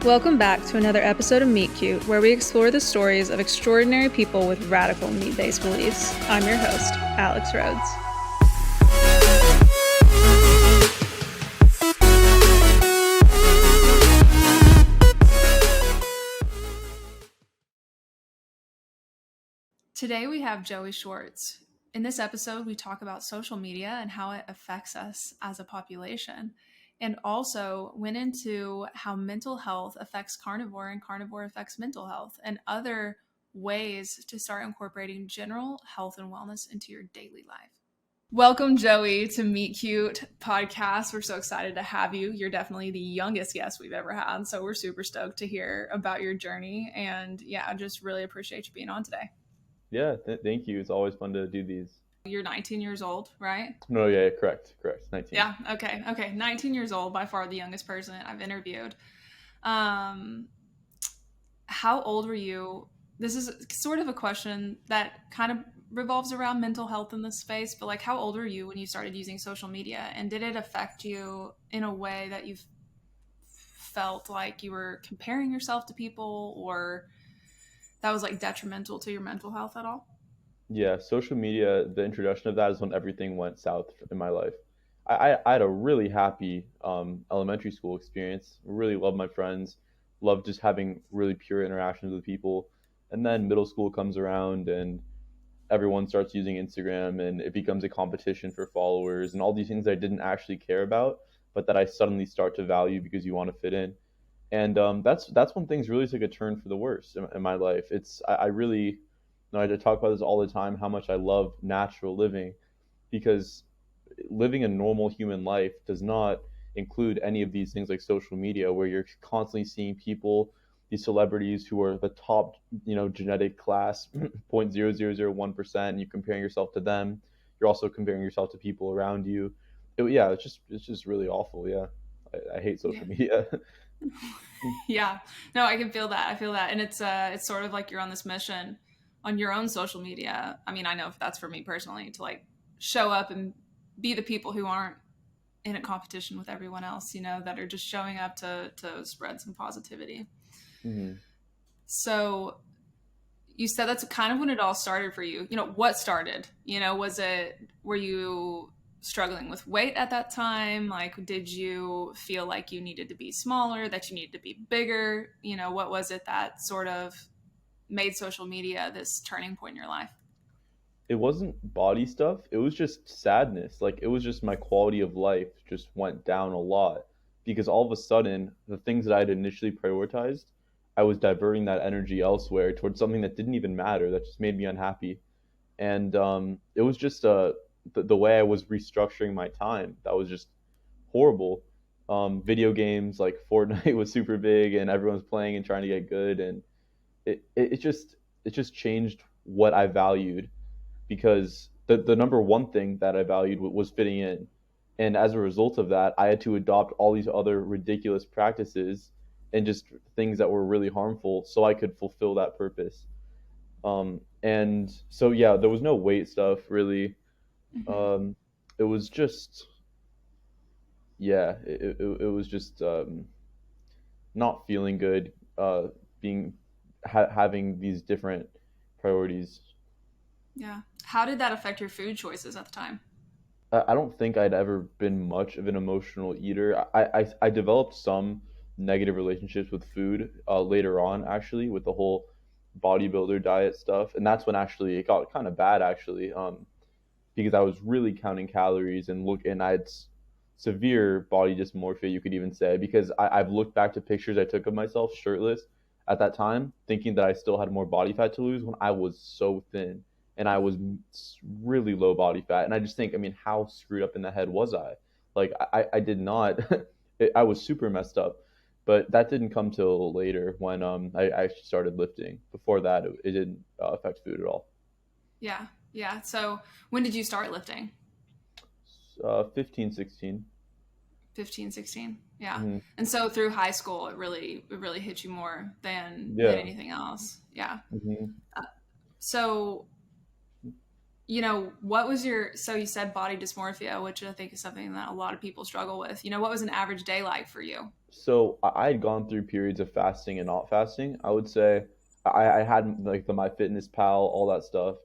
Welcome back to another episode of Meet Cute, where we explore the stories of extraordinary people with radical meat-based beliefs. I'm your host, Alex Rhodes. Today we have Joey Schwartz. In this episode, we talk about social media and how it affects us as a population, and also went into how mental health affects carnivore and carnivore affects mental health and other ways to start incorporating general health and wellness into your daily life. Welcome, Joey, to Meet Cute podcast. We're so excited to have you. You're definitely the youngest guest we've ever had, so we're super stoked to hear about your journey. And yeah, I just really appreciate you being on today. Yeah, thank you. It's always fun to do these. You're 19 years old, right? No, yeah, correct. 19. Yeah, okay. 19 years old, by far the youngest person I've interviewed. How old were you? This is sort of a question that kind of revolves around mental health in this space, but like, how old were you when you started using social media? And did it affect you in a way that you felt like you were comparing yourself to people, or that was like detrimental to your mental health at all? Yeah, social media, the introduction of that is when everything went south in my life. I had a really happy elementary school experience. Really loved my friends, loved just having really pure interactions with people. And then middle school comes around and everyone starts using Instagram and it becomes a competition for followers and all these things I didn't actually care about, but that I suddenly start to value because you want to fit in. And that's when things really took a turn for the worse in my life. I really, I talk about this all the time, how much I love natural living, because living a normal human life does not include any of these things like social media, where you're constantly seeing people, these celebrities who are the top, genetic class 0.0001%, and you're comparing yourself to them. You're also comparing yourself to people around you. Yeah, it's just really awful. Yeah, I hate social media. Yeah, no, I can feel that. I feel that. And it's sort of like you're on this mission on your own social media. I mean, I know if that's for me personally, to like show up and be the people who aren't in a competition with everyone else, that are just showing up to spread some positivity. Mm-hmm. So you said that's kind of when it all started for you. What started? Were you struggling with weight at that time? Like, did you feel like you needed to be smaller, that you needed to be bigger? What was it that sort of made social media this turning point in your life? It wasn't body stuff. It was just sadness. Like, it was just my quality of life just went down a lot because all of a sudden the things that I had initially prioritized, I was diverting that energy elsewhere towards something that didn't even matter, that just made me unhappy. And it was just the way I was restructuring my time that was just horrible. Video games like Fortnite was super big and everyone's playing and trying to get good, and it just changed what I valued, because the number one thing that I valued was fitting in. And as a result of that, I had to adopt all these other ridiculous practices and just things that were really harmful so I could fulfill that purpose. And so, yeah, there was no weight stuff really. Mm-hmm. It was just, yeah, it was just not feeling good, being having these different priorities. Yeah. How did that affect your food choices at the time? I don't think I'd ever been much of an emotional eater. I developed some negative relationships with food later on, actually, with the whole bodybuilder diet stuff, and that's when actually it got kind of bad, actually, because I was really counting calories and I had severe body dysmorphia, you could even say, because I've looked back to pictures I took of myself shirtless at that time, thinking that I still had more body fat to lose when I was so thin and I was really low body fat. And I just think, I mean, how screwed up in the head was I? Like, I did not, I was super messed up. But that didn't come till later when I actually started lifting. Before that, it didn't affect food at all. Yeah. Yeah. So when did you start lifting? 15, 16. 15, 16. Yeah. Mm-hmm. And so through high school, it really hit you more than Yeah. anything else. Yeah. Mm-hmm. So What was so you said body dysmorphia, which I think is something that a lot of people struggle with. What was an average day like for you? So I had gone through periods of fasting and not fasting. I would say I had like the MyFitnessPal, all that stuff,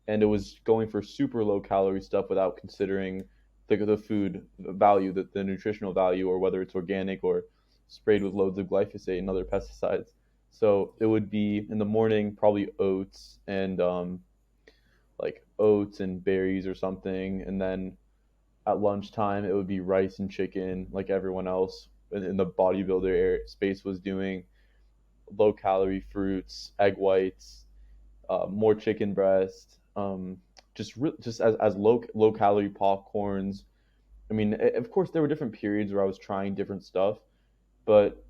and it was going for super low calorie stuff without considering the food value, the nutritional value, or whether it's organic or sprayed with loads of glyphosate and other pesticides. So it would be in the morning probably oats and like oats and berries or something, and then at lunchtime it would be rice and chicken like everyone else in the bodybuilder space was doing. Low calorie fruits, egg whites, more chicken breast, just as low calorie popcorns. I mean, of course there were different periods where I was trying different stuff, but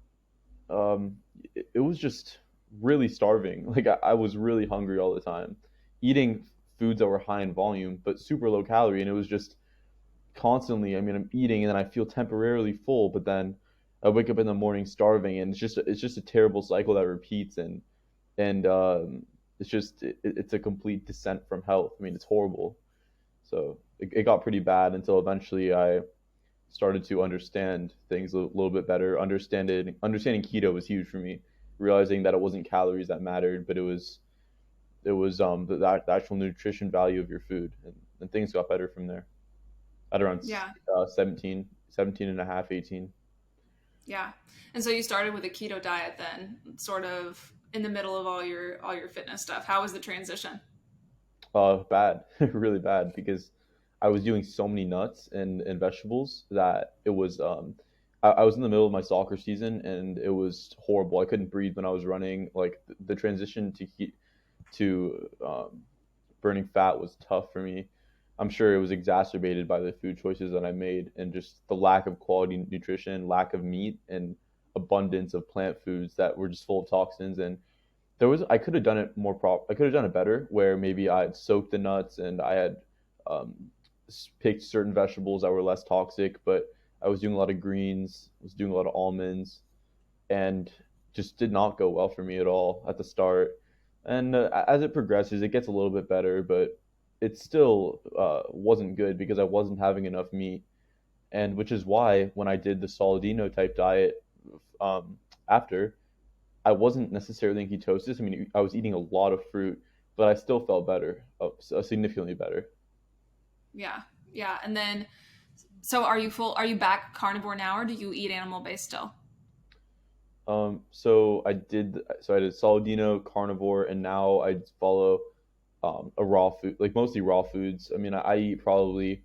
it was just really starving. Like I was really hungry all the time, eating foods that were high in volume but super low calorie, and it was just constantly. I mean, I'm eating and then I feel temporarily full, but then I wake up in the morning starving, and it's just a terrible cycle that repeats, and it's a complete descent from health. I mean, it's horrible. So it got pretty bad until eventually I started to understand things a little bit better. Understanding keto was huge for me. Realizing that it wasn't calories that mattered, but it was the actual nutrition value of your food, and things got better from there at around Yeah. 17 and a half, 18. Yeah. And so you started with a keto diet then, sort of in the middle of all your fitness stuff. How was the transition? Bad, really bad, because I was doing so many nuts and vegetables that I was in the middle of my soccer season and it was horrible. I couldn't breathe when I was running. Like the transition to burning fat was tough for me. I'm sure it was exacerbated by the food choices that I made and just the lack of quality nutrition, lack of meat, and abundance of plant foods that were just full of toxins. And I could have done it I could have done it better, where maybe I had soaked the nuts and I had um, picked certain vegetables that were less toxic. But I was doing a lot of greens, was doing a lot of almonds, and just did not go well for me at all at the start. And as it progresses, it gets a little bit better, but it still wasn't good because I wasn't having enough meat. And which is why when I did the Solidino type diet after, I wasn't necessarily in ketosis. I mean, I was eating a lot of fruit, but I still felt better, significantly better. Yeah. Yeah. And then, so are you back carnivore now, or do you eat animal based still? So I did Solidino, carnivore, and now I follow a raw food, like mostly raw foods. I mean, I eat probably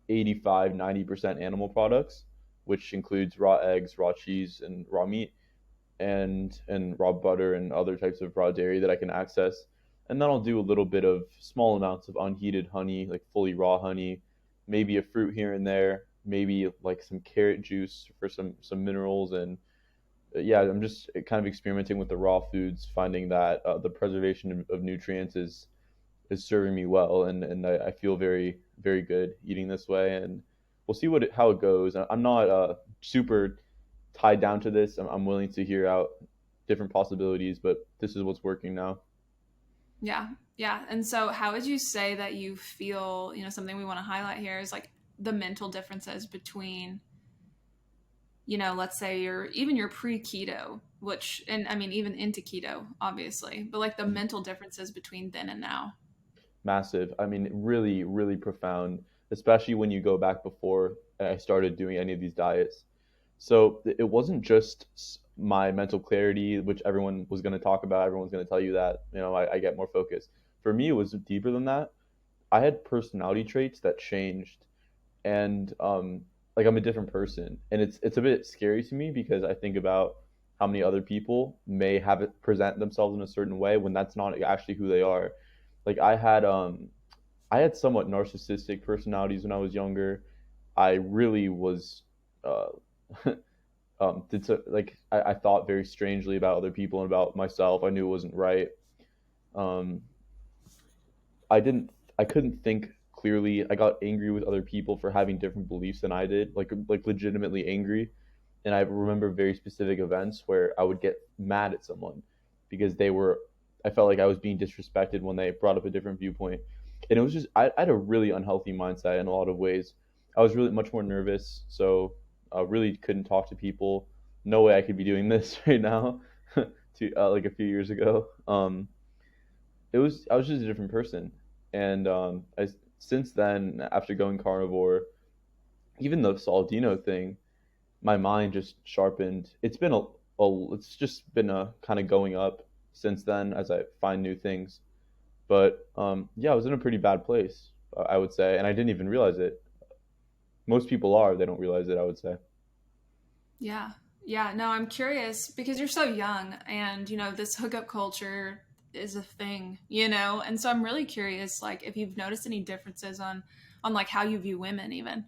85, 90% animal products, which includes raw eggs, raw cheese, and raw meat, and raw butter and other types of raw dairy that I can access. And then I'll do a little bit of small amounts of unheated honey, like fully raw honey, maybe a fruit here and there, maybe like some carrot juice for some minerals. And yeah, I'm just kind of experimenting with the raw foods, finding that the preservation of nutrients is serving me well, and I feel very very good eating this way. And we'll see how it goes. I'm not super tied down to this. I'm willing to hear out different possibilities, but this is what's working now. Yeah. Yeah. And so how would you say that you feel, something we want to highlight here is like the mental differences between, let's say your pre-keto, which, and I mean, even into keto, obviously, but like the mental differences between then and now. Massive. I mean, really, really profound, especially when you go back before I started doing any of these diets. So it wasn't just my mental clarity, which everyone was going to talk about. Everyone's going to tell you that, I get more focused. For me, it was deeper than that. I had personality traits that changed, and like I'm a different person, and it's a bit scary to me because I think about how many other people may have it present themselves in a certain way when that's not actually who they are. Like I had somewhat narcissistic personalities when I was younger. I really was uh, I thought very strangely about other people and about myself. I knew it wasn't right. Um, I didn't I couldn't think clearly. I got angry with other people for having different beliefs than I did, like legitimately angry. And I remember very specific events where I would get mad at someone because I felt like I was being disrespected when they brought up a different viewpoint. And it was just I had a really unhealthy mindset in a lot of ways. I was really much more nervous, so I really couldn't talk to people. No way I could be doing this right now, to like a few years ago. I was just a different person, and since then, after going carnivore, even the Saladino thing, my mind just sharpened. It's just been a kind of going up since then as I find new things. But yeah, I was in a pretty bad place, I would say, and I didn't even realize it. Most people are; they don't realize it, I would say. Yeah. Yeah. No, I'm curious because you're so young and, this hookup culture is a thing, And so I'm really curious, like, if you've noticed any differences on like how you view women even.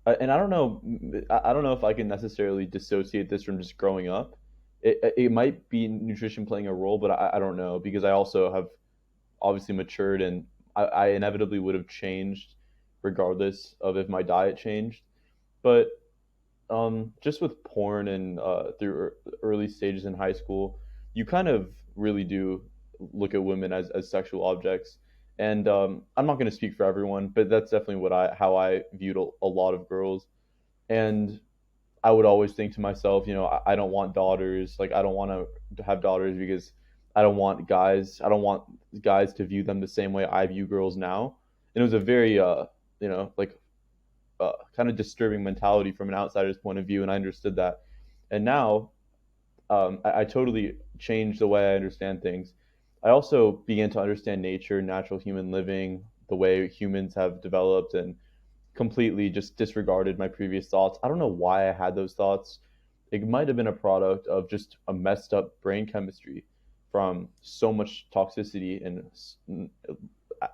And I don't know, I don't know if I can necessarily dissociate this from just growing up. It might be nutrition playing a role, but I don't know because I also have obviously matured, and I inevitably would have changed regardless of if my diet changed. But just with porn and through early stages in high school, you kind of really do look at women as sexual objects. And I'm not going to speak for everyone, but that's definitely how I viewed a lot of girls. And I would always think to myself, I don't want daughters. Like I don't want to have daughters because I don't want guys to view them the same way I view girls now. And it was a very like kind of disturbing mentality from an outsider's point of view, and I understood that. And now I totally changed the way I understand things. I also began to understand nature, natural human living, the way humans have developed, and completely just disregarded my previous thoughts. I don't know why I had those thoughts. It might have been a product of just a messed up brain chemistry from so much toxicity and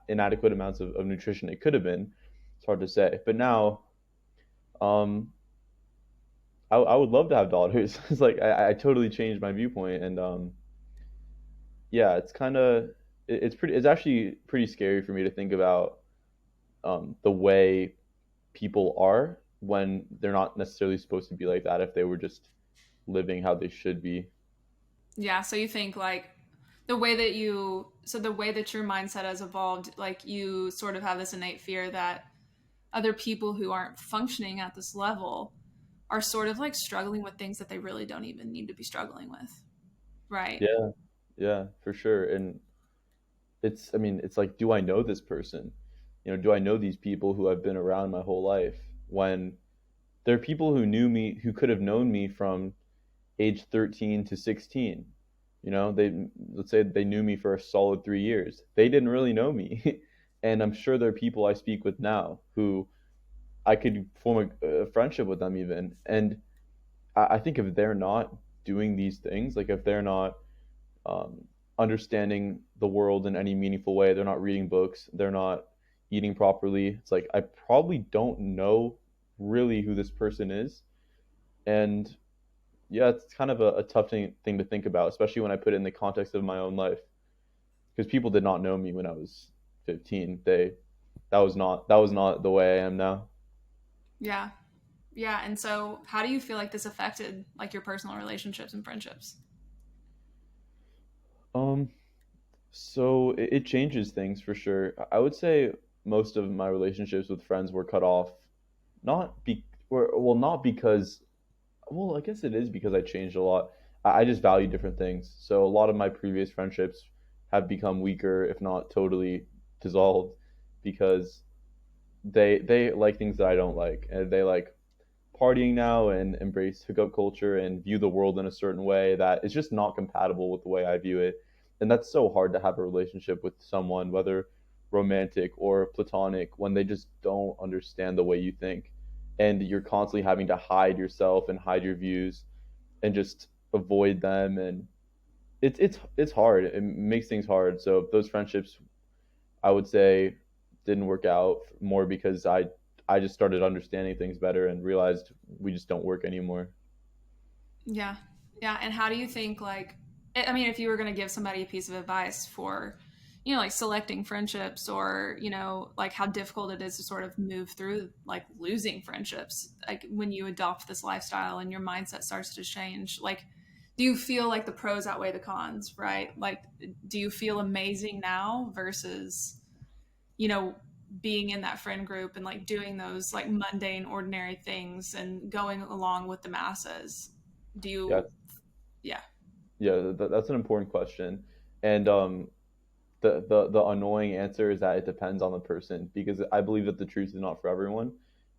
inadequate amounts of nutrition. It could have been. It's hard to say. But now, um, I would love to have daughters. It's like I totally changed my viewpoint, and yeah, it's actually pretty scary for me to think about the way people are when they're not necessarily supposed to be like that if they were just living how they should be. Yeah. So you think like the way that your mindset has evolved, like you sort of have this innate fear that other people who aren't functioning at this level are sort of like struggling with things that they really don't even need to be struggling with. Right. Yeah, yeah, for sure. And I mean, it's like, do I know this person? Do I know these people who I've been around my whole life? When there are people who knew me, who could have known me from age 13 to 16. Let's say they knew me for a solid 3 years. They didn't really know me. And I'm sure there are people I speak with now who I could form a friendship with them even. And I think if they're not doing these things, like if they're not um, understanding the world in any meaningful way, they're not reading books, they're not eating properly. It's like I probably don't know really who this person is. And yeah, it's kind of a tough thing to think about, especially when I put it in the context of my own life. Because people did not know me when I was 15. That was not the way I am now. Yeah. Yeah. And so how do you feel like this affected like your personal relationships and friendships? Um, so it changes things for sure. I would say most of my relationships with friends were cut off, not be well, not because well, I guess it is because I changed a lot. I just value different things. So a lot of my previous friendships have become weaker, if not totally dissolved, because they like things that I don't like, and they like partying now and embrace hookup culture and view the world in a certain way that is just not compatible with the way I view it. And that's so hard to have a relationship with someone, whether romantic or platonic, when they just don't understand the way you think. And you're constantly having to hide yourself and hide your views and just avoid them. And it's hard. It makes things hard. So those friendships, I would say, didn't work out more because I just started understanding things better and realized we just don't work anymore. Yeah. Yeah. And how do you think, like, I mean, if you were going to give somebody a piece of advice for, like selecting friendships or, like how difficult it is to sort of move through like losing friendships, like when you adopt this lifestyle and your mindset starts to change, like, do you feel like the pros outweigh the cons, right? Like, do you feel amazing now versus, you know, being in that friend group and like doing those like mundane, ordinary things and going along with the masses? Do Yeah, you, yeah, yeah, that's an important question. And the annoying answer is that it depends on the person, because I believe that the truth is not for everyone.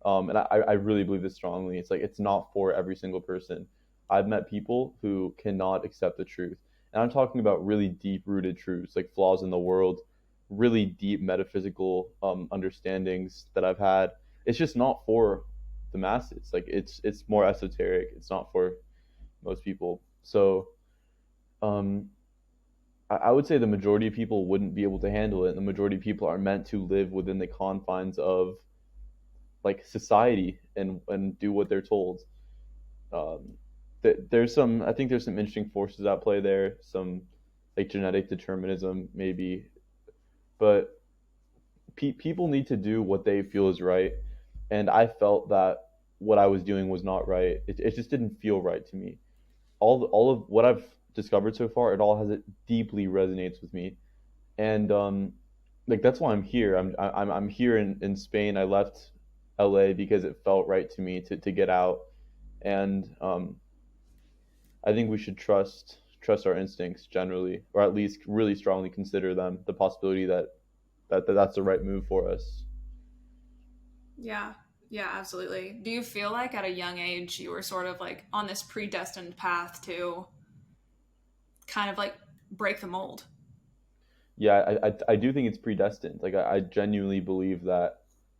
And I really believe this strongly. It's like it's not for every single person. I've met people who cannot accept the truth. And I'm talking about really deep rooted truths, like flaws in the world, really deep metaphysical understandings that I've had. It's just not for the masses. Like it's more esoteric. It's not for most people. So um, I would say the majority of people wouldn't be able to handle it. The majority of people are meant to live within the confines of like society and do what they're told. Um, there's some, I think there's some interesting forces at play there, some like genetic determinism maybe, but people need to do what they feel is right. And I felt that what I was doing was not right. It just didn't feel right to me. All of what I've discovered so far, it all has, it deeply resonates with me. And like that's why I'm here. I'm here in Spain. I left LA because it felt right to me to get out. And I think we should trust our instincts generally, or at least really strongly consider them, the possibility that's the right move for us. yeah, yeah, absolutely. Do you feel like at a young age you were sort of like on this predestined path to kind of like break the mold? Yeah, I do think it's predestined. Like I genuinely believe that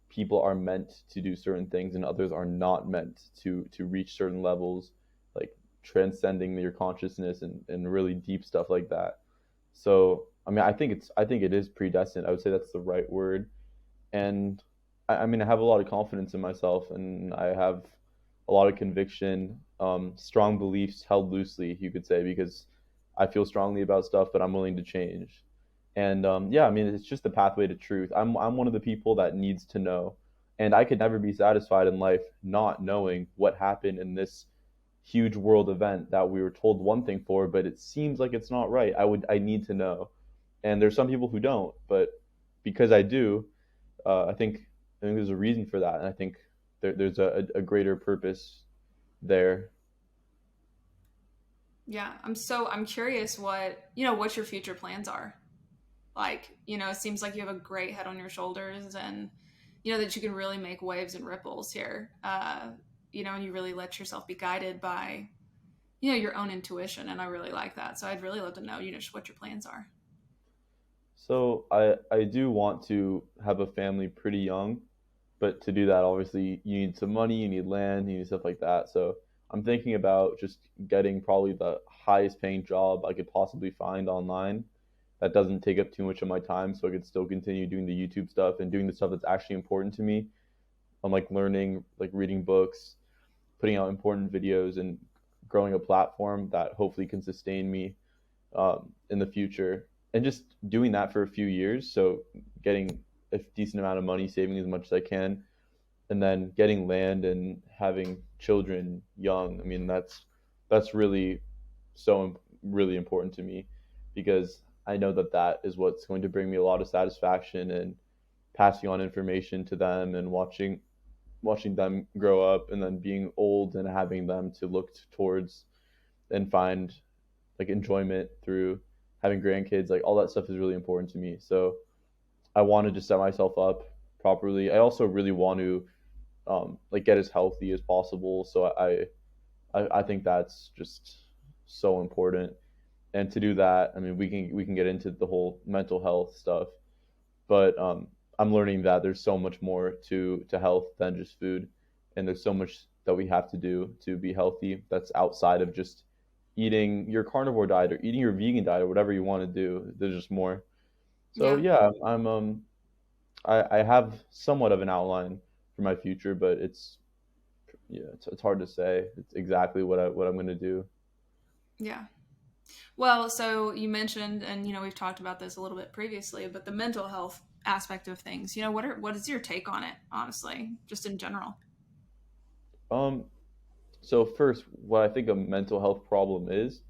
people are meant to do certain things and others are not meant to reach certain levels, like transcending your consciousness and really deep stuff like that. So I mean I think it is predestined. I would say that's the right word. And I mean I have a lot of confidence in myself, and I have a lot of conviction, strong beliefs held loosely, you could say, because I feel strongly about stuff, but I'm willing to change. And yeah, I mean, it's just the pathway to truth. I'm one of the people that needs to know, and I could never be satisfied in life not knowing what happened in this huge world event that we were told one thing for, but it seems like it's not right. I need to know, and there's some people who don't, but because I do, I think there's a reason for that, and I think there's a greater purpose there. Yeah, I'm curious what, what your future plans are. Like, it seems like you have a great head on your shoulders and that you can really make waves and ripples here. And you really let yourself be guided by, your own intuition, and I really like that. So I'd really love to know, just what your plans are. So I do want to have a family pretty young, but to do that, obviously, you need some money, you need land, you need stuff like that. So I'm thinking about just getting probably the highest paying job I could possibly find online that doesn't take up too much of my time, so I could still continue doing the YouTube stuff and doing the stuff that's actually important to me. I'm like learning, like reading books, putting out important videos, and growing a platform that hopefully can sustain me in the future. And just doing that for a few years, so getting a decent amount of money, saving as much as I can, and then getting land and having children young. I mean, that's really really important to me, because I know that that is what's going to bring me a lot of satisfaction, and passing on information to them and watching them grow up and then being old and having them to look towards and find like enjoyment through having grandkids. Like all that stuff is really important to me. So I wanted to set myself up properly. I also really want to like get as healthy as possible. So I think that's just so important. And to do that, I mean, we can get into the whole mental health stuff, but I'm learning that there's so much more to health than just food, and there's so much that we have to do to be healthy that's outside of just eating your carnivore diet or eating your vegan diet or whatever you want to do. There's just more. So Yeah. yeah, I have somewhat of an outline for my future, but it's hard to say it's exactly what I'm going to do. Yeah. Well, so you mentioned, and we've talked about this a little bit previously, but the mental health aspect of things. What is your take on it, honestly, just in general? Um, so first, what I think a mental health problem is,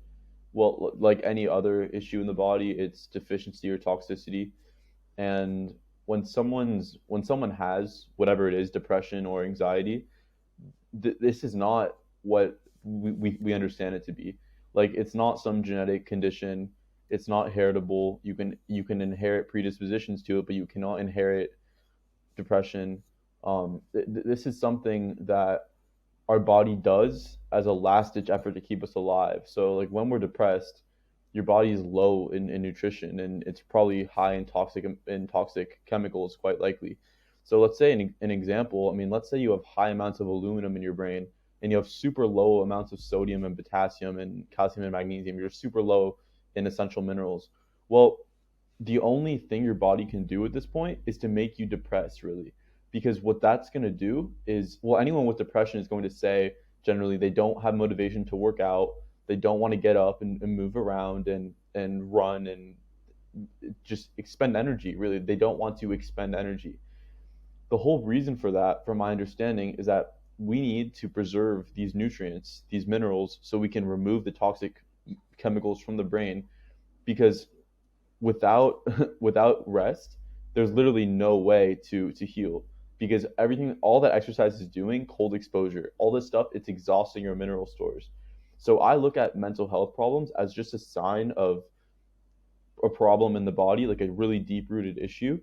well, like any other issue in the body, it's deficiency or toxicity. And when someone has whatever it is, depression or anxiety, this is not what we understand it to be. Like, it's not some genetic condition. It's not heritable. You can inherit predispositions to it, but you cannot inherit depression. This is something that our body does as a last ditch effort to keep us alive. So like when we're depressed, your body is low in nutrition, and it's probably high in toxic chemicals, quite likely. So let's say an example. I mean, let's say you have high amounts of aluminum in your brain, and you have super low amounts of sodium and potassium and calcium and magnesium. You're super low in essential minerals. Well, the only thing your body can do at this point is to make you depressed, really. Because what that's going to do is, well, anyone with depression is going to say generally they don't have motivation to work out, they don't want to get up and move around and run and just expend energy, really. They don't want to expend energy. The whole reason for that, from my understanding, is that we need to preserve these nutrients, these minerals, so we can remove the toxic chemicals from the brain. Because without without rest, there's literally no way to heal, because everything, all that exercise is doing, cold exposure, all this stuff, it's exhausting your mineral stores. So I look at mental health problems as just a sign of a problem in the body, like a really deep rooted issue,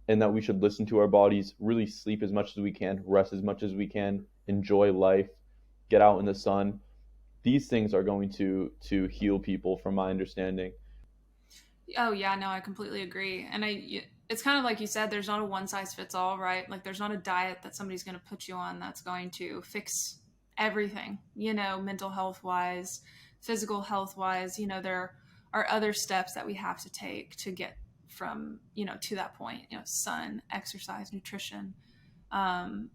and that we should listen to our bodies, really sleep as much as we can, rest as much as we can, enjoy life, get out in the sun. These things are going to heal people, from my understanding. Oh yeah, no, I completely agree. And it's kind of like you said, there's not a one size fits all, right? Like there's not a diet that somebody's going to put you on that's going to fix everything, mental health wise, physical health wise. There are other steps that we have to take to get from, to that point, sun, exercise, nutrition, um,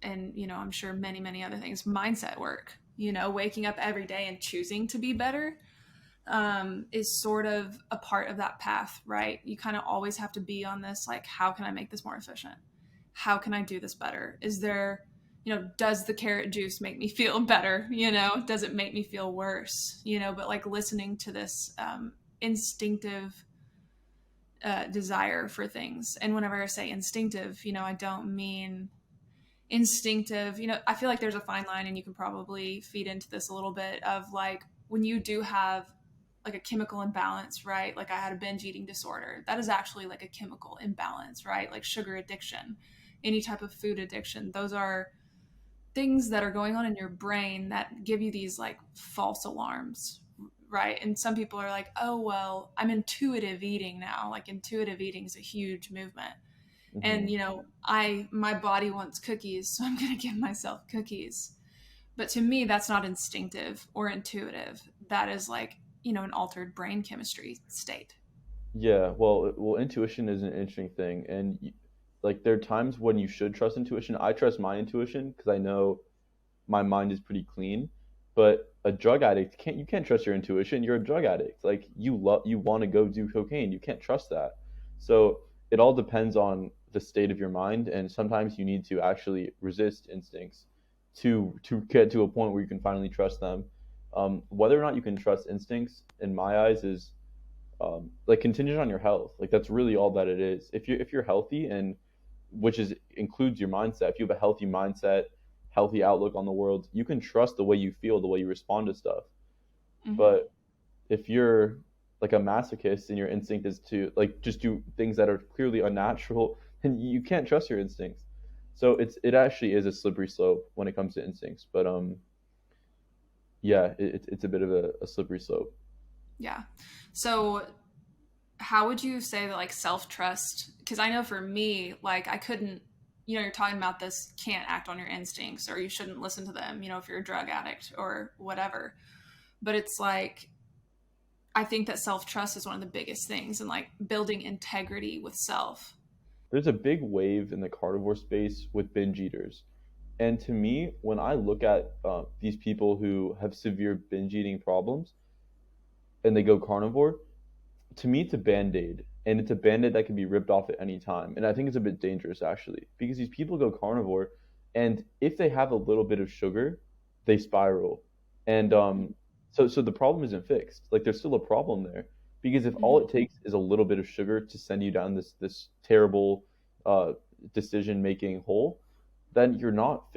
and, I'm sure many, many other things, mindset work, waking up every day and choosing to be better, is sort of a part of that path, right? You kind of always have to be on this, like, how can I make this more efficient? How can I do this better? Is there, does the carrot juice make me feel better? Does it make me feel worse? But like listening to this instinctive desire for things. And whenever I say instinctive, I don't mean instinctive. I feel like there's a fine line, and you can probably feed into this a little bit of like when you do have like a chemical imbalance, right? Like I had a binge eating disorder. That is actually like a chemical imbalance, right? Like sugar addiction, any type of food addiction. Those are things that are going on in your brain that give you these like false alarms, right? And some people are like, oh, well, I'm intuitive eating now. Like intuitive eating is a huge movement. Hmm. And, my body wants cookies, so I'm going to give myself cookies. But to me, that's not instinctive or intuitive. That is like, an altered brain chemistry state. Yeah, well, intuition is an interesting thing, and like there are times when you should trust intuition. I trust my intuition because I know my mind is pretty clean. But a drug addict can't you can't trust your intuition. You're a drug addict. Like you want to go do cocaine. You can't trust that. So it all depends on the state of your mind, and sometimes you need to actually resist instincts to get to a point where you can finally trust them. Whether or not you can trust instincts, in my eyes, is like contingent on your health. Like that's really all that it is. If you're healthy, and which is includes your mindset. If you have a healthy mindset, healthy outlook on the world, you can trust the way you feel, the way you respond to stuff. Mm-hmm. But if you're like a masochist and your instinct is to like just do things that are clearly unnatural, then you can't trust your instincts. So it actually is a slippery slope when it comes to instincts. But yeah, it's a bit of a slippery slope. Yeah. So how would you say that like self-trust, because I know for me, like I couldn't, you're talking about this, can't act on your instincts or you shouldn't listen to them, if you're a drug addict or whatever. But it's like I think that self-trust is one of the biggest things, and like building integrity with self. There's a big wave in the carnivore space with binge eaters. And to me, when I look at these people who have severe binge eating problems and they go carnivore, to me, it's a band aid. And it's a band aid that can be ripped off at any time. And I think it's a bit dangerous, actually, because these people go carnivore. And if they have a little bit of sugar, they spiral. And so the problem isn't fixed. Like, there's still a problem there. Because if all Mhm. it takes is a little bit of sugar to send you down this terrible uh, decision making hole, then you're not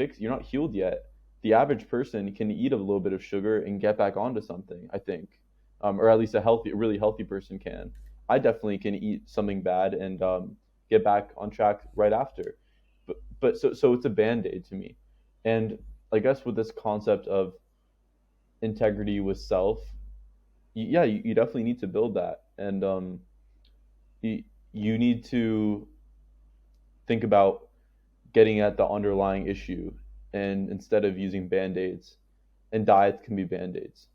healed yet. The average person can eat a little bit of sugar and get back onto something, I think, or at least a really healthy person can. I definitely can eat something bad and get back on track right after. But it's a band aid to me, and I guess with this concept of integrity with self, yeah, you definitely need to build that, and you need to think about getting at the underlying issue, and instead of using band-aids, and diets can be band-aids.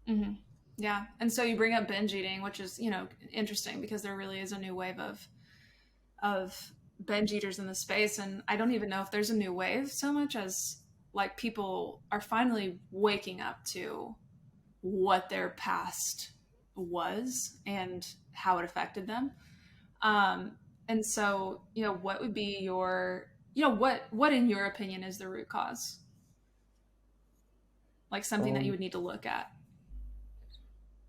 Mhm. Yeah. And so you bring up binge eating, which is, interesting because there really is a new wave of binge eaters in the space, and I don't even know if there's a new wave so much as like people are finally waking up to what their past was and how it affected them. Um, and so, what would be your, what in your opinion is the root cause? Like something that you Um, would need to look at.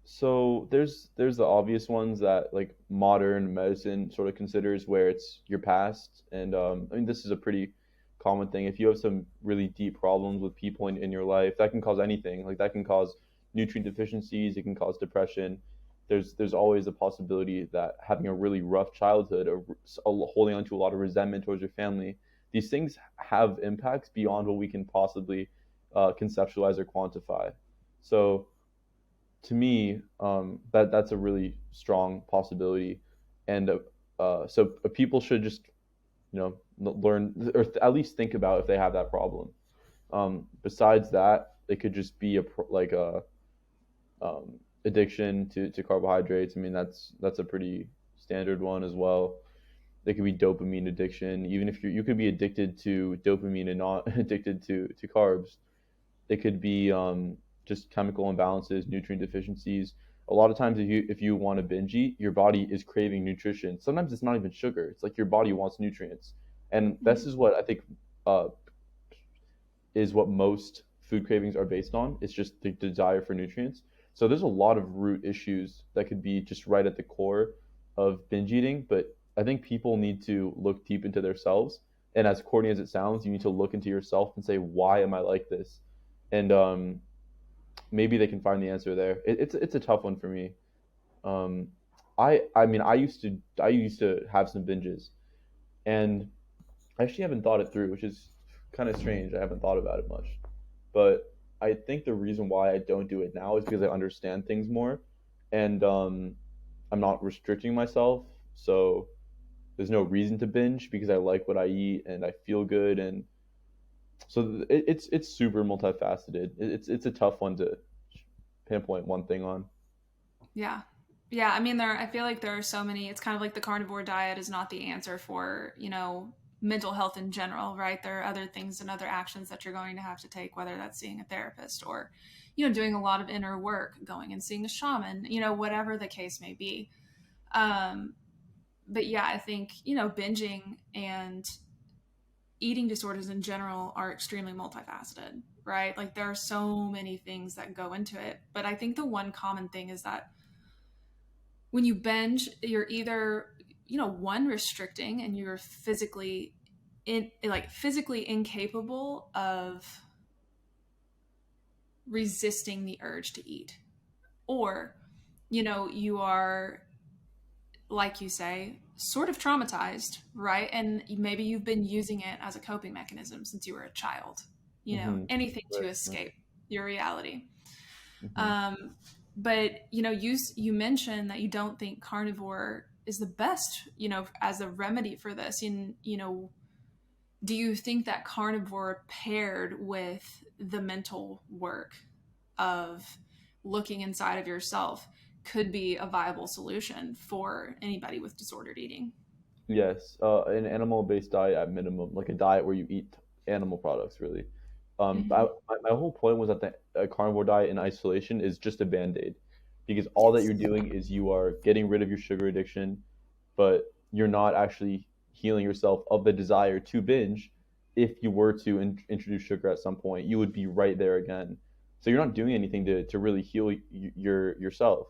so there's the obvious ones that like modern medicine sort of considers, where it's your past, and I mean this is a pretty common thing. If you have some really deep problems with people in your life, that can cause anything. Like that can cause nutrient deficiencies, it can cause depression. There's always a possibility that having a really rough childhood, or holding on to a lot of resentment towards your family, these things have impacts beyond what we can possibly conceptualize or quantify. So to me, that's a really strong possibility, and people should just learn, or at least think about if they have that problem. Besides that, it could just be like a addiction to carbohydrates. I mean, that's a pretty standard one as well. There could be dopamine addiction, even if you could be addicted to dopamine and not addicted to carbs. It could be just chemical imbalances, nutrient deficiencies. A lot of times, if you want to binge eat, your body is craving nutrition. Sometimes it's not even sugar. It's like your body wants nutrients, and this Mhm. is what I think uh, is what most food cravings are based on. It's just the desire for nutrients. So there's a lot of root issues that could be just right at the core of binge eating. But I think people need to look deep into themselves. And as corny as it sounds, you need to look into yourself and say, why am I like this? And maybe they can find the answer there. It's a tough one for me. Um, I mean I used to have some binges, and I actually haven't thought it through, which is kind of strange. I haven't thought about it much, but I think the reason why I don't do it now is because I understand things more, and I'm not restricting myself. So there's no reason to binge because I like what I eat and I feel good, and so it's super multifaceted. It's a tough one to pinpoint one thing on. Yeah. Yeah, I mean I feel like there are so many. It's kind of like the carnivore diet is not the answer for, mental health in general, right? There are other things and other actions that you're going to have to take, whether that's seeing a therapist or, doing a lot of inner work, going and seeing a shaman, whatever the case may be. Um, but yeah, I think, binging and eating disorders in general are extremely multifaceted, right? Like there are so many things that go into it. But I think the one common thing is that when you binge, you're either, one restricting and you're physically incapable of resisting the urge to eat. Or, you are, like you say, sort of traumatized, right? And maybe you've been using it as a coping mechanism since you were a child, Hmm. anything to Right. Right. escape your reality. Hmm. Um, but you mentioned that you don't think carnivore is the best, as a remedy for this. And do you think that carnivore paired with the mental work of looking inside of yourself could be a viable solution for anybody with disordered eating? Yes, an animal-based diet at minimum, like a diet where you eat animal products, really. Mm-hmm. My whole point was that the carnivore diet in isolation is just a band-aid, because all that Yes. you're doing is you are getting rid of your sugar addiction, but you're not actually healing yourself of the desire to binge. If you were to introduce sugar at some point, you would be right there again. So you're not doing anything to really heal yourself.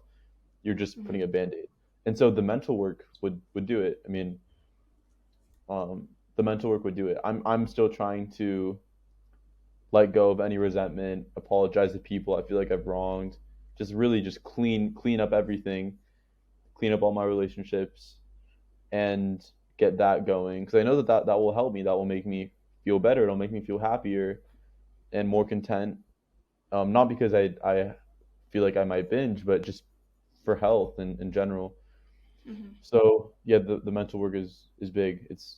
You're just Mm-hmm. putting a band-aid. And so the mental work would do it. I mean, the mental work would do it. I'm still trying to let go of any resentment, apologize to people I feel like I've wronged, just really just clean up everything, clean up all my relationships, and get that going. Because I know that will help me. That will make me feel better. It'll make me feel happier and more content. Not because I feel like I might binge, but just for health and in general. Mm-hmm. So yeah, the mental work is big. It's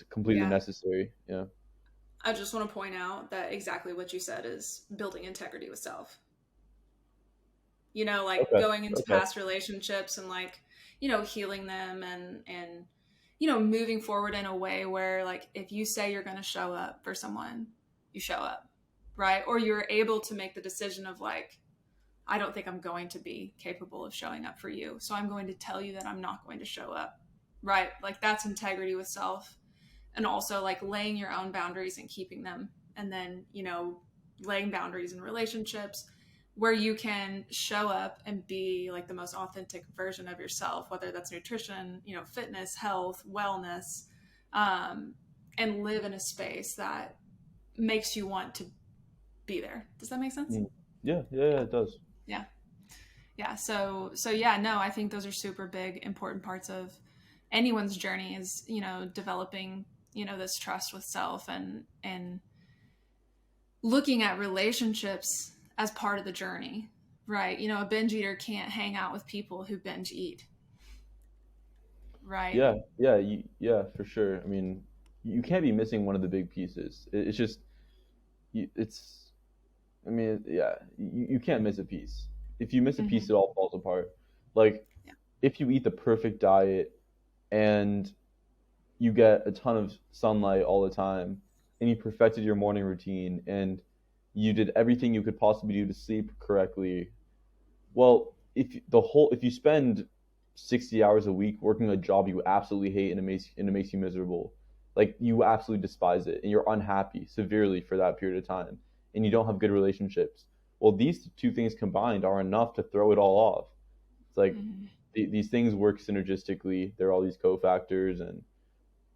completely Yeah. necessary. Yeah. I just want to point out that exactly what you said is building integrity with self. Like Okay. going into Okay. past relationships and like, healing them and moving forward in a way where like if you say you're going to show up for someone, you show up, right? Or you're able to make the decision of like, I don't think I'm going to be capable of showing up for you. So I'm going to tell you that I'm not going to show up, right? Like that's integrity with self. And also like laying your own boundaries and keeping them. And then, laying boundaries in relationships where you can show up and be like the most authentic version of yourself, whether that's nutrition, fitness, health, wellness, um, and live in a space that makes you want to be there. Does that make sense? Mm. Yeah, yeah, yeah, Yeah. it does. Yeah. Yeah. So yeah, no, I think those are super big, important parts of anyone's journey is, developing, this trust with self and looking at relationships as part of the journey, right? A binge eater can't hang out with people who binge eat, right? Yeah, yeah, yeah, for sure. I mean, you can't be missing one of the big pieces. It's just, it's. I mean, yeah, you can't miss a piece. If you miss a Mm-hmm. piece, it all falls apart. Like, Yeah. if you eat the perfect diet and you get a ton of sunlight all the time, and you perfected your morning routine, and you did everything you could possibly do to sleep correctly, well, if you spend 60 hours a week working a job you absolutely hate and it makes you miserable, like you absolutely despise it and you're unhappy severely for that period of time, and you don't have good relationships. Well, these two things combined are enough to throw it all off. It's like Mm-hmm. these things work synergistically. There are all these cofactors, and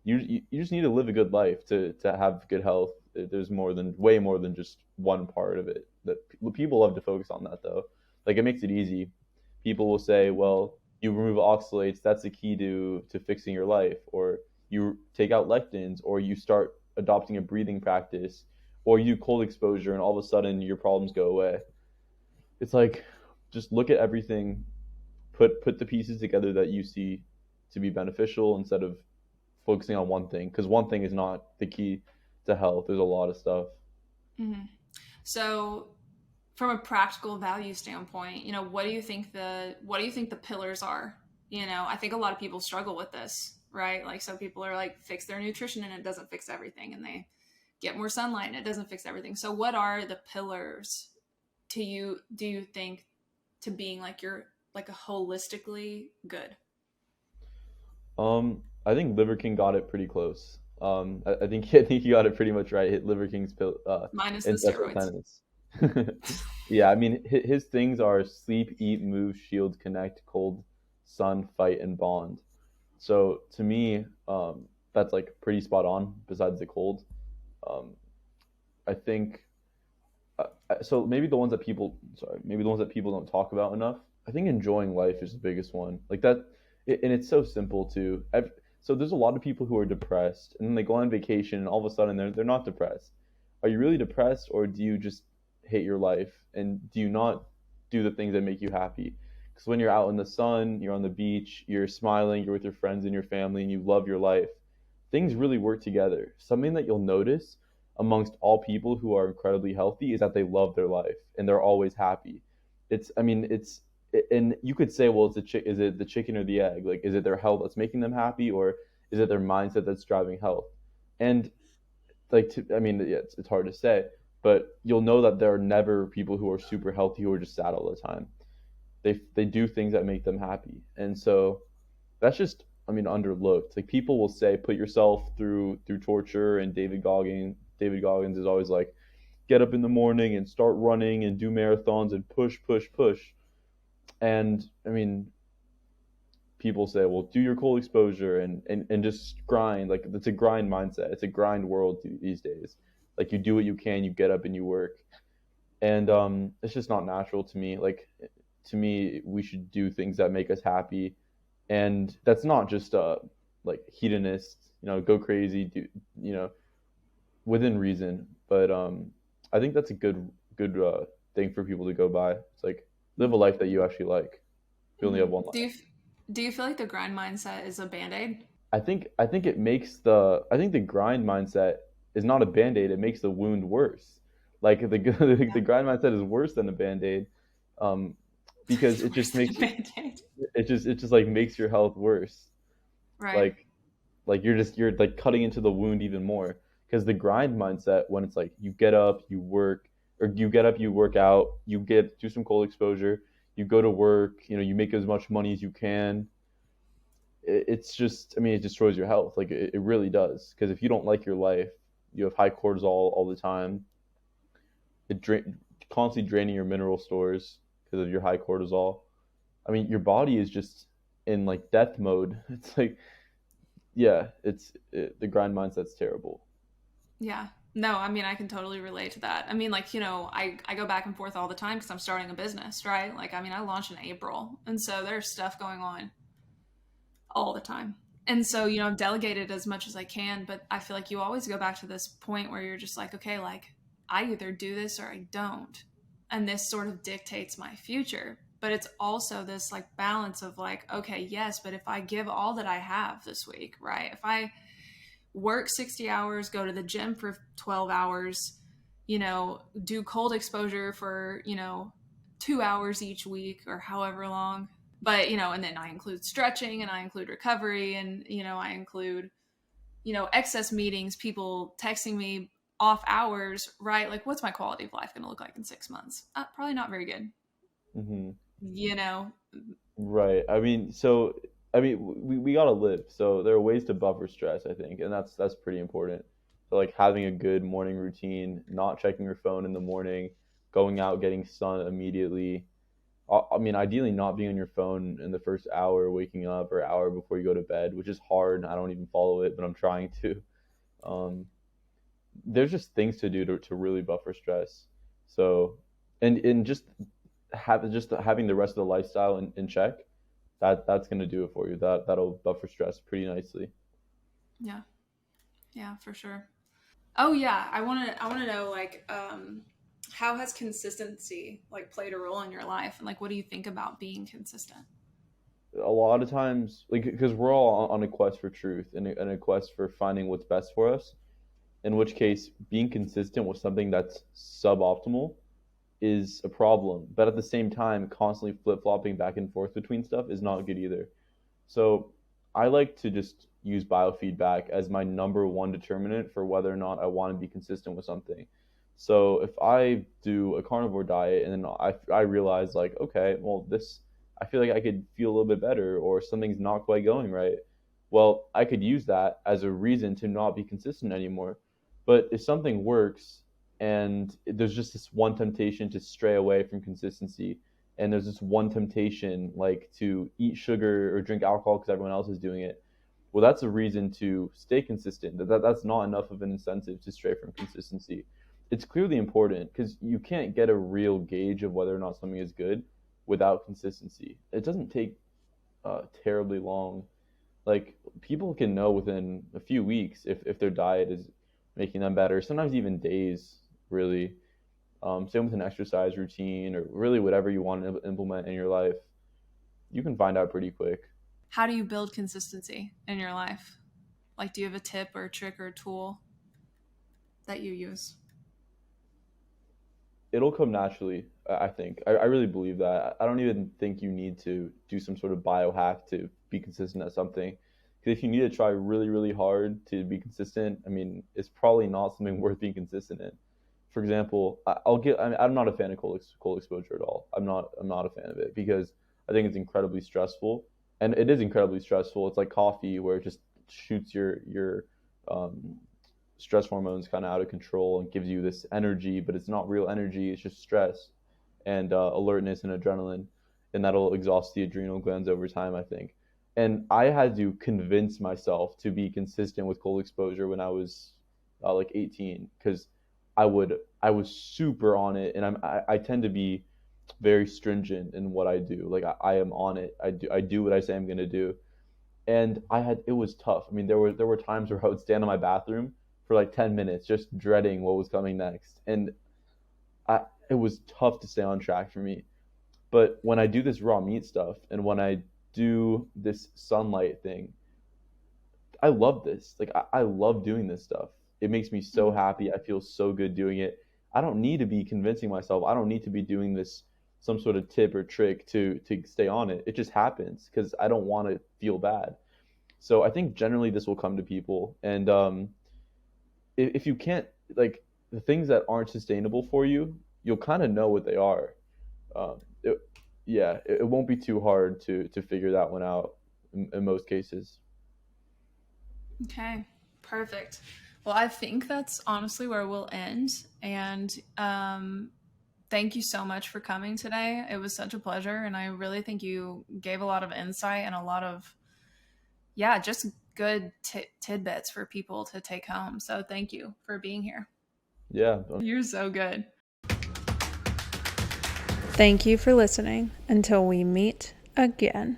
you just need to live a good life to have good health. There's way more than just one part of it. That people love to focus on that though. Like it makes it easy. People will say, well, you remove oxalates, that's the key to fixing your life, or you take out lectins, or you start adopting a breathing practice, or you do cold exposure, and all of a sudden your problems go away. It's like just look at everything, put the pieces together that you see to be beneficial instead of focusing on one thing, because one thing is not the key to health. There's a lot of stuff. Mm-hmm. So from a practical value standpoint, what do you think the pillars are? I think a lot of people struggle with this, right? Like some people are like fix their nutrition and it doesn't fix everything, and they get more sunlight and it doesn't fix everything. So what are the pillars to you do you think to being like you're like a holistically good? I think Liver King got it pretty close. I think he got it pretty much right. Hit Liver King's Minus the ancestral steroids. tenets. Yeah, I mean his things are sleep, eat, move, shield, connect, cold, sun, fight, and bond. So to me, that's like pretty spot on. Besides the cold, um, I think so. Maybe the ones that people don't talk about enough. I think enjoying life is the biggest one. Like that, and it's so simple too. So there's a lot of people who are depressed, and then they go on vacation, and all of a sudden they're not depressed. Are you really depressed, or do you just hate your life, and do you not do the things that make you happy? Because when you're out in the sun, you're on the beach, you're smiling, you're with your friends and your family, and you love your life, things really work together. Something that you'll notice amongst all people who are incredibly healthy is that they love their life and they're always happy. I mean, and you could say, well, is it the chicken or the egg? Like, is it their health that's making them happy, or is it their mindset that's driving health? And I mean, yeah, it's hard to say, but you'll know that there are never people who are super healthy who are just sad all the time. They do things that make them happy, and so that's just, I mean, underlooked. Like people will say put yourself through torture, and David Goggins is always like get up in the morning and start running and do marathons and push push push. And I mean, people say, well, do your cold exposure and just grind. Like it's a grind mindset. It's a grind world these days. Like you do what you can, you get up and you work. And it's just not natural to me. Like to me, we should do things that make us happy, and that's not just like hedonist, go crazy, do you know within reason. But I think that's a good thing for people to go by. It's like live a life that you actually like. You only have one life. Do you do you feel like the grind mindset is a band-aid? I think it makes the I think the grind mindset is not a band-aid. It makes the wound worse. Like the grind mindset is worse than a band-aid, um, because It's it worse just than a makes band-aid. it just like makes your health worse. Right. Like you're like cutting into the wound even more. Because the grind mindset, when it's like you get up, you work, or you get up, you work out, you get do some cold exposure, you go to work, you make as much money as you can. It's just, I mean, it destroys your health. Like it really does. Because if you don't like your life, you have high cortisol all the time. Constantly draining your mineral stores because of your high cortisol. I mean, your body is just in like death mode. It's like, yeah, the grind mindset's terrible. Yeah. No, I mean, I can totally relate to that. I mean, like, I go back and forth all the time because I'm starting a business, right? Like, I mean, I launched in April. And so there's stuff going on all the time. And so, I've delegated as much as I can, but I feel like you always go back to this point where you're just like, okay, like, I either do this or I don't. And this sort of dictates my future. But it's also this like balance of like, okay, yes, but if I give all that I have this week, right? If I work 60 hours, go to the gym for 12 hours, do cold exposure for, 2 hours each week or however long. But, and then I include stretching and I include recovery and, I include, excess meetings, people texting me off hours, right? Like, what's my quality of life going to look like in 6 months? Probably not very good, Hmm. you know? Right. I mean, we gotta live. So there are ways to buffer stress, I think, and that's pretty important. So like having a good morning routine, not checking your phone in the morning, going out, getting sun immediately. I mean, ideally not being on your phone in the first hour waking up or hour before you go to bed, which is hard. I don't even follow it, but I'm trying to. Um, there's just things to do to really buffer stress. So, and just having the rest of the lifestyle in check, that's gonna do it for you. That'll buffer stress pretty nicely. Yeah. Yeah, for sure. Oh yeah, I want to know like how has consistency like played a role in your life and like what do you think about being consistent? A lot of times, like, because we're all on a quest for truth and a quest for finding what's best for us. In which case, being consistent with something that's suboptimal is a problem. But at the same time, constantly flip flopping back and forth between stuff is not good either. So I like to just use biofeedback as my number one determinant for whether or not I want to be consistent with something. So if I do a carnivore diet and then I realize like, okay, well this I feel like I could feel a little bit better or something's not quite going right. Well, I could use that as a reason to not be consistent anymore. But if something works and there's just this one temptation to stray away from consistency, and there's this one temptation like to eat sugar or drink alcohol because everyone else is doing it, well, that's a reason to stay consistent. That's not enough of an incentive to stray from consistency. It's clearly important because you can't get a real gauge of whether or not something is good without consistency. It doesn't take terribly long. Like people can know within a few weeks if their diet is making them better. Sometimes even days, really. Same with an exercise routine or really whatever you want to implement in your life. You can find out pretty quick. How do you build consistency in your life? Like do you have a tip or a trick or a tool that you use? It'll come naturally, I think. I really believe that. I don't even think you need to do some sort of biohack to be consistent at something. Because if you need to try really, really hard to be consistent, I mean, it's probably not something worth being consistent in. For example, I'm not a fan of cold exposure at all. I'm not a fan of it because I think it's incredibly stressful, and it is incredibly stressful. It's like coffee where it just shoots your um, stress hormones kind of out of control and gives you this energy, but it's not real energy. It's just stress and alertness and adrenaline, and that'll exhaust the adrenal glands over time, I think. And I had to convince myself to be consistent with cold exposure when I was like 18, because I was super on it, and I tend to be very stringent in what I do. Like I am on it. I do what I say I'm gonna do. And it was tough. I mean, there were times where I would stand in my bathroom for like 10 minutes just dreading what was coming next. And it was tough to stay on track for me. But when I do this raw meat stuff and when I do this sunlight thing, I love this. Like I love doing this stuff. It makes me so Mhm. happy. I feel so good doing it. I don't need to be convincing myself. I don't need to be doing this some sort of tip or trick to stay on it. It just happens because I don't want to feel bad. So I think generally this will come to people, and if you can't, like, the things that aren't sustainable for you, you'll kind of know what they are. It, yeah, it won't be too hard to figure that one out in most cases. Okay, perfect. Well, I think that's honestly where we'll end. And thank you so much for coming today. It was such a pleasure. And I really think you gave a lot of insight and a lot of, yeah, just good tidbits for people to take home. So thank you for being here. Yeah. You're so good. Thank you for listening. Until we meet again.